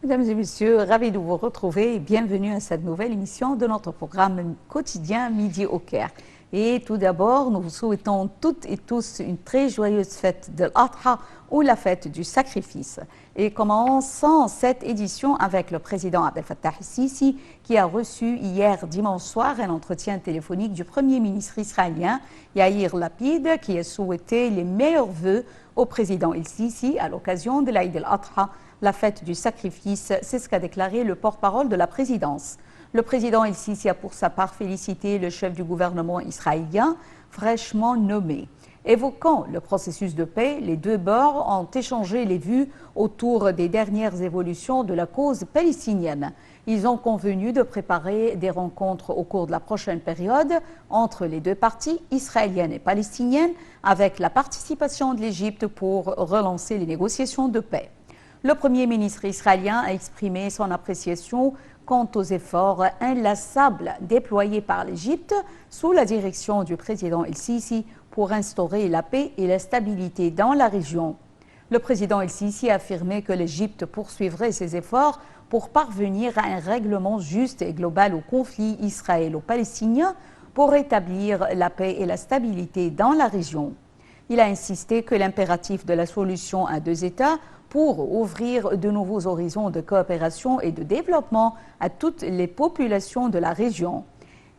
Mesdames et messieurs, ravi de vous retrouver et bienvenue à cette nouvelle émission de notre programme quotidien Midi au Caire. Et tout d'abord, nous vous souhaitons toutes et tous une très joyeuse fête de l'Adha ou la fête du sacrifice. Et commençons cette édition avec le président Abdel Fattah el-Sisi qui a reçu hier dimanche soir un entretien téléphonique du Premier ministre israélien Yair Lapid qui a souhaité les meilleurs vœux au président el-Sisi à l'occasion de l'Aïd el-Adha, la fête du sacrifice. C'est ce qu'a déclaré le porte-parole de la présidence. Le président el-Sisi a pour sa part félicité le chef du gouvernement israélien fraîchement nommé. Évoquant le processus de paix, les deux bords ont échangé les vues autour des dernières évolutions de la cause palestinienne. Ils ont convenu de préparer des rencontres au cours de la prochaine période entre les deux parties, israéliennes et palestiniennes, avec la participation de l'Égypte pour relancer les négociations de paix. Le Premier ministre israélien a exprimé son appréciation quant aux efforts inlassables déployés par l'Égypte sous la direction du président el-Sisi pour instaurer la paix et la stabilité dans la région. Le président el-Sisi a affirmé que l'Égypte poursuivrait ses efforts pour parvenir à un règlement juste et global au conflit israélo-palestinien pour rétablir la paix et la stabilité dans la région. Il a insisté que l'impératif de la solution à deux États pour ouvrir de nouveaux horizons de coopération et de développement à toutes les populations de la région.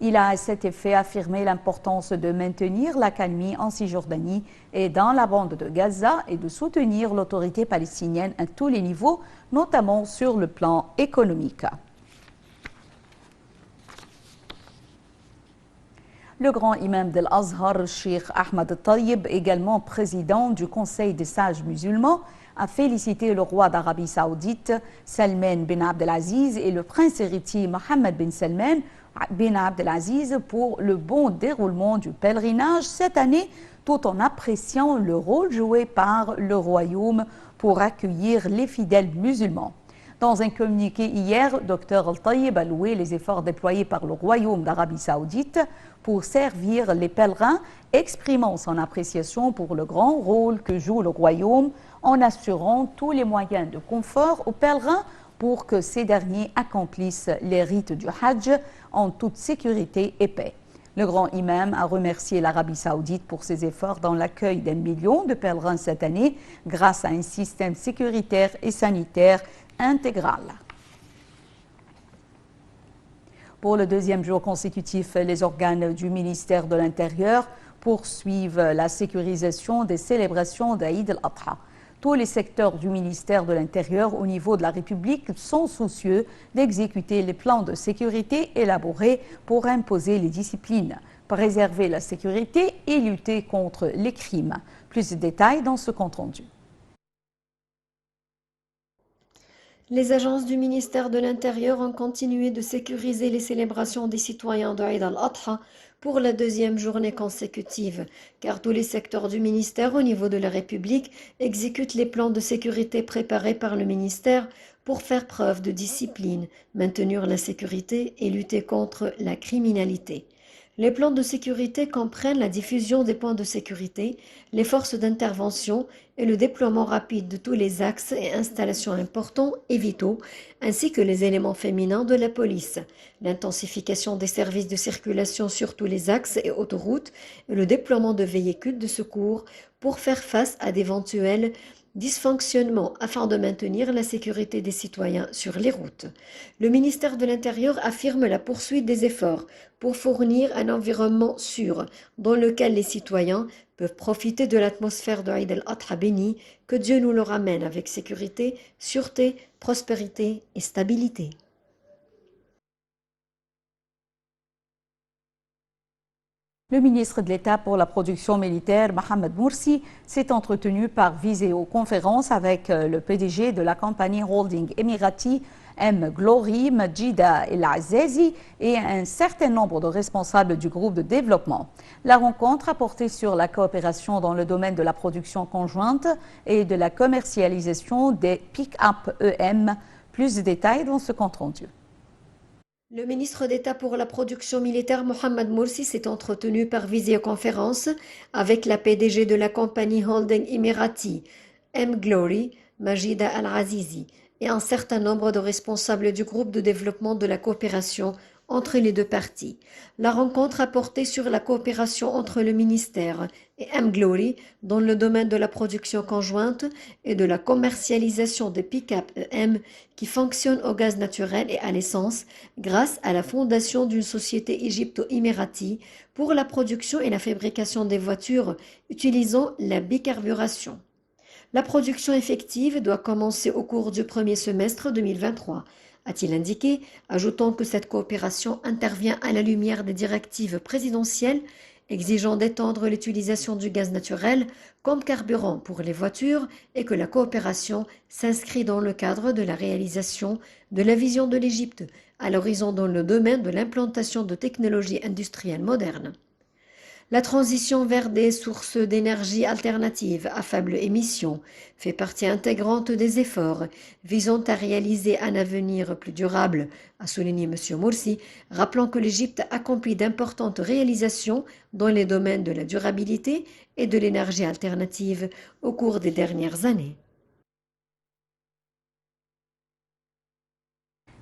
Il a à cet effet affirmé l'importance de maintenir l'accalmie en Cisjordanie et dans la bande de Gaza et de soutenir l'autorité palestinienne à tous les niveaux, notamment sur le plan économique. Le grand imam de l'Azhar, Cheikh Ahmad Tayyib, également président du Conseil des sages musulmans, a félicité le roi d'Arabie Saoudite, Salman bin Abdelaziz, et le prince héritier Mohammed bin Salman bin Abdelaziz pour le bon déroulement du pèlerinage cette année, tout en appréciant le rôle joué par le royaume pour accueillir les fidèles musulmans. Dans un communiqué hier, Dr Al-Tayyib a loué les efforts déployés par le royaume d'Arabie Saoudite pour servir les pèlerins, exprimant son appréciation pour le grand rôle que joue le royaume en assurant tous les moyens de confort aux pèlerins pour que ces derniers accomplissent les rites du Hajj en toute sécurité et paix. Le grand imam a remercié l'Arabie Saoudite pour ses efforts dans l'accueil d'1 million de pèlerins cette année grâce à un système sécuritaire et sanitaire intégral. Pour le deuxième jour consécutif, les organes du ministère de l'Intérieur poursuivent la sécurisation des célébrations d'Aïd el-Adha. Tous les secteurs du ministère de l'Intérieur au niveau de la République sont soucieux d'exécuter les plans de sécurité élaborés pour imposer les disciplines, préserver la sécurité et lutter contre les crimes. Plus de détails dans ce compte-rendu. Les agences du ministère de l'Intérieur ont continué de sécuriser les célébrations des citoyens de Eid al-Adha pour la deuxième journée consécutive, car tous les secteurs du ministère au niveau de la République exécutent les plans de sécurité préparés par le ministère pour faire preuve de discipline, maintenir la sécurité et lutter contre la criminalité. Les plans de sécurité comprennent la diffusion des points de sécurité, les forces d'intervention et le déploiement rapide de tous les axes et installations importants et vitaux, ainsi que les éléments féminins de la police, l'intensification des services de circulation sur tous les axes et autoroutes et le déploiement de véhicules de secours pour faire face à d'éventuels dysfonctionnements afin de maintenir la sécurité des citoyens sur les routes. Le ministère de l'Intérieur affirme la poursuite des efforts pour fournir un environnement sûr dans lequel les citoyens peuvent profiter de l'atmosphère de Eid al-Adha béni, que Dieu nous le ramène avec sécurité, sûreté, prospérité et stabilité. Le ministre de l'État pour la production militaire, Mohamed Morsi, s'est entretenu par visioconférence avec le PDG de la compagnie holding émirati M-Glory, Majida El-Azazi, et un certain nombre de responsables du groupe de développement. La rencontre a porté sur la coopération dans le domaine de la production conjointe et de la commercialisation des pick-up EM. Plus de détails dans ce compte-rendu. Le ministre d'État pour la production militaire Mohamed Morsi s'est entretenu par visioconférence avec la PDG de la compagnie holding émirati M-Glory, Majida Al-Azizi, et un certain nombre de responsables du groupe de développement de la coopération entre les deux parties. La rencontre a porté sur la coopération entre le ministère et M-Glory dans le domaine de la production conjointe et de la commercialisation des pick-up EM qui fonctionnent au gaz naturel et à l'essence grâce à la fondation d'une société égypto-émirati pour la production et la fabrication des voitures utilisant la bicarburation. La production effective doit commencer au cours du premier semestre 2023, a-t-il indiqué, ajoutant que cette coopération intervient à la lumière des directives présidentielles exigeant d'étendre l'utilisation du gaz naturel comme carburant pour les voitures et que la coopération s'inscrit dans le cadre de la réalisation de la vision de l'Égypte à l'horizon dans le domaine de l'implantation de technologies industrielles modernes. La transition vers des sources d'énergie alternatives à faible émission fait partie intégrante des efforts visant à réaliser un avenir plus durable, a souligné M. Morsi, rappelant que l'Égypte accomplit d'importantes réalisations dans les domaines de la durabilité et de l'énergie alternative au cours des dernières années.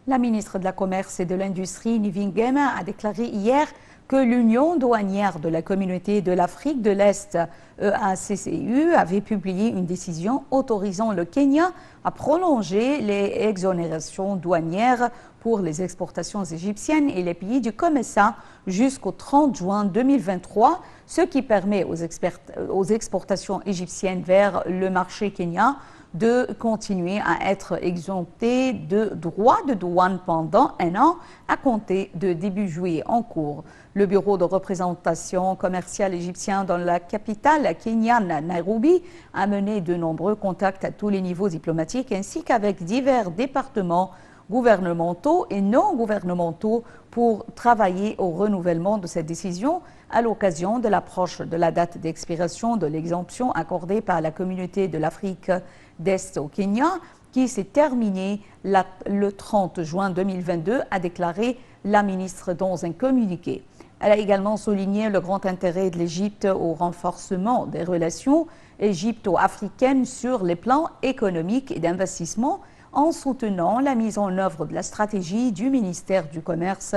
La ministre de la Commerce et de l'Industrie, Nivine Guéma, a déclaré hier que l'Union douanière de la Communauté de l'Afrique de l'Est, EACCU, avait publié une décision autorisant le Kenya à prolonger les exonérations douanières pour les exportations égyptiennes et les pays du COMESA jusqu'au 30 juin 2023, ce qui permet aux exportations égyptiennes vers le marché kenyan de continuer à être exempté de droits de douane pendant un an à compter de début juillet en cours. Le bureau de représentation commerciale égyptien dans la capitale kenyane, Nairobi, a mené de nombreux contacts à tous les niveaux diplomatiques ainsi qu'avec divers départements gouvernementaux et non gouvernementaux pour travailler au renouvellement de cette décision à l'occasion de l'approche de la date d'expiration de l'exemption accordée par la Communauté de l'Afrique d'Est au Kenya, qui s'est terminée le 30 juin 2022, a déclaré la ministre dans un communiqué. Elle a également souligné le grand intérêt de l'Égypte au renforcement des relations égypto-africaines sur les plans économiques et d'investissement, en soutenant la mise en œuvre de la stratégie du ministère du Commerce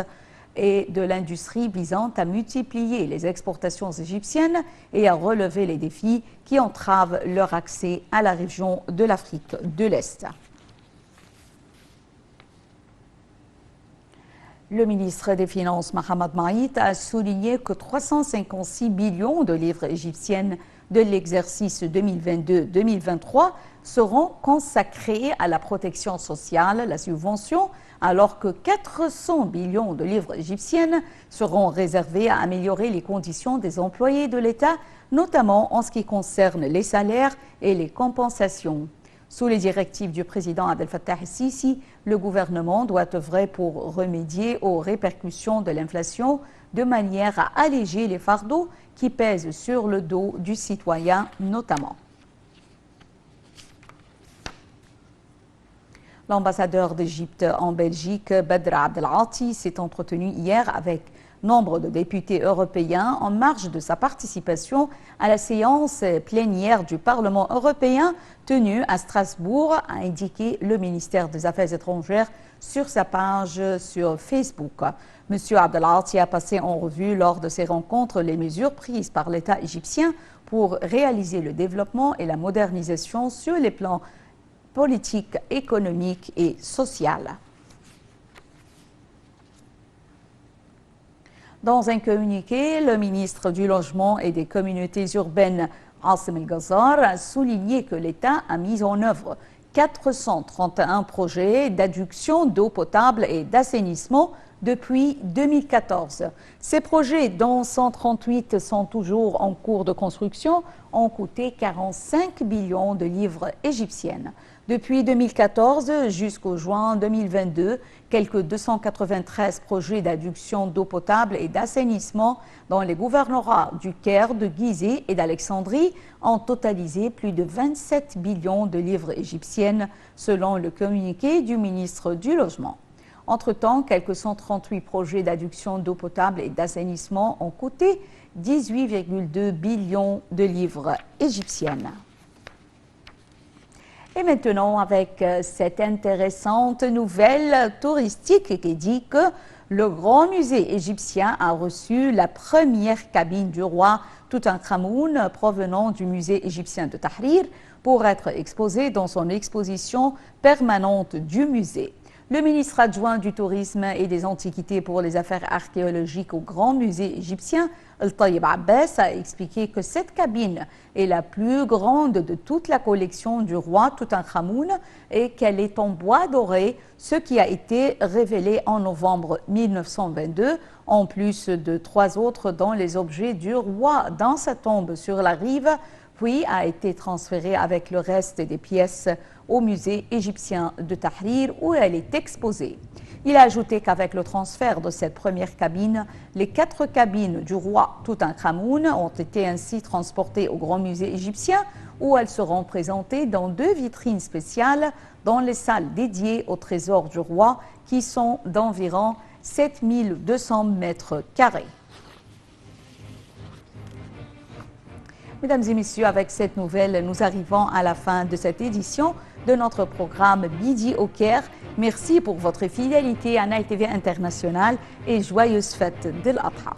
et de l'Industrie visant à multiplier les exportations égyptiennes et à relever les défis qui entravent leur accès à la région de l'Afrique de l'Est. Le ministre des Finances, Mohamed Maït, a souligné que 356 millions de livres égyptiennes de l'exercice 2022-2023 seront consacrés à la protection sociale, la subvention, alors que 400 millions de livres égyptiennes seront réservés à améliorer les conditions des employés de l'État, notamment en ce qui concerne les salaires et les compensations. Sous les directives du président Abdel Fattah el-Sisi, le gouvernement doit œuvrer pour remédier aux répercussions de l'inflation de manière à alléger les fardeaux qui pèsent sur le dos du citoyen notamment. L'ambassadeur d'Égypte en Belgique, Badr Abdelati, s'est entretenu hier avec nombre de députés européens en marge de sa participation à la séance plénière du Parlement européen tenue à Strasbourg, a indiqué le ministère des Affaires étrangères sur sa page sur Facebook. M. Abdelati a passé en revue lors de ces rencontres les mesures prises par l'État égyptien pour réaliser le développement et la modernisation sur les plans politique, économique et sociale. Dans un communiqué, le ministre du Logement et des Communautés urbaines, Assim El-Ghazar, a souligné que l'État a mis en œuvre 431 projets d'adduction d'eau potable et d'assainissement depuis 2014. Ces projets, dont 138 sont toujours en cours de construction, ont coûté 45 millions de livres égyptiennes. Depuis 2014 jusqu'au juin 2022, quelques 293 projets d'adduction d'eau potable et d'assainissement dans les gouvernorats du Caire, de Gizeh et d'Alexandrie ont totalisé plus de 27 millions de livres égyptiennes, selon le communiqué du ministre du Logement. Entre-temps, quelques 138 projets d'adduction d'eau potable et d'assainissement ont coûté 18,2 billions de livres égyptiennes. Et maintenant, avec cette intéressante nouvelle touristique qui dit que le Grand Musée égyptien a reçu la première cabine du roi Toutankhamoun provenant du musée égyptien de Tahrir pour être exposée dans son exposition permanente du musée. Le ministre adjoint du Tourisme et des Antiquités pour les Affaires archéologiques au Grand Musée égyptien, Al-Tayyib Abbas, a expliqué que cette cabine est la plus grande de toute la collection du roi Toutankhamoun et qu'elle est en bois doré, ce qui a été révélé en novembre 1922, en plus de 3 autres dans les objets du roi dans sa tombe sur la rive, puis a été transférée avec le reste des pièces au musée égyptien de Tahrir où elle est exposée. Il a ajouté qu'avec le transfert de cette première cabine, les 4 cabines du roi Toutankhamoun ont été ainsi transportées au Grand Musée égyptien où elles seront présentées dans 2 vitrines spéciales dans les salles dédiées au trésor du roi qui sont d'environ 7200 mètres carrés. Mesdames et messieurs, avec cette nouvelle, nous arrivons à la fin de cette édition de notre programme Midi au Caire. Merci pour votre fidélité à Nile TV International et joyeuses fêtes de l'Adha.